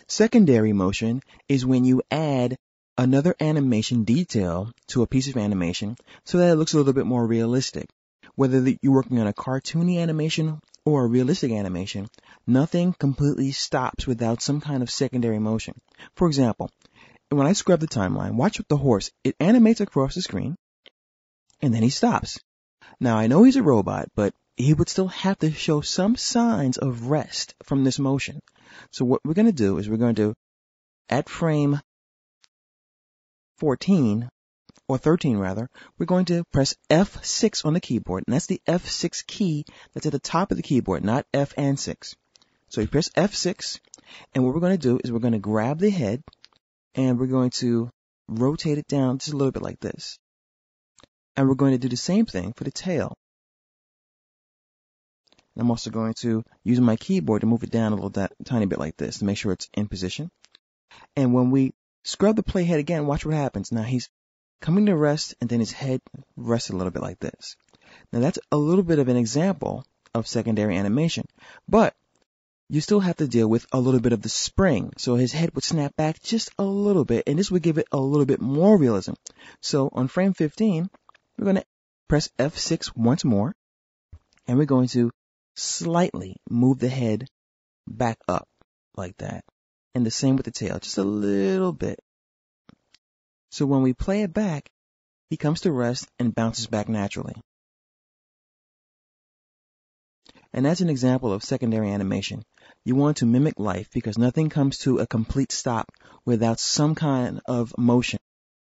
Secondary motion is when you add another animation detail to a piece of animation so that it looks a little bit more realistic. Whether you're working on a cartoony animation or a realistic animation, nothing completely stops without some kind of secondary motion. For example, when I scrub the timeline, watch with the horse. It animates across the screen, and then he stops. Now, I know he's a robot, but he would still have to show some signs of rest from this motion. So what we're going to do is we're going to, at frame 14, or 13 rather, we're going to press F6 on the keyboard, and that's the F6 key that's at the top of the keyboard, not F and 6. So you press F6, and what we're going to do is we're going to grab the head, and we're going to rotate it down just a little bit like this. And we're going to do the same thing for the tail. And I'm also going to use my keyboard to move it down a little tiny bit like this to make sure it's in position. And when we scrub the playhead again, watch what happens. Now he's coming to rest, and then his head rests a little bit like this. Now that's a little bit of an example of secondary animation, but you still have to deal with a little bit of the spring. So his head would snap back just a little bit, and this would give it a little bit more realism. So on frame 15, we're going to press F6 once more, and we're going to slightly move the head back up like that. And the same with the tail, just a little bit. So when we play it back, he comes to rest and bounces back naturally. And that's an example of secondary animation. You want to mimic life because nothing comes to a complete stop without some kind of motion.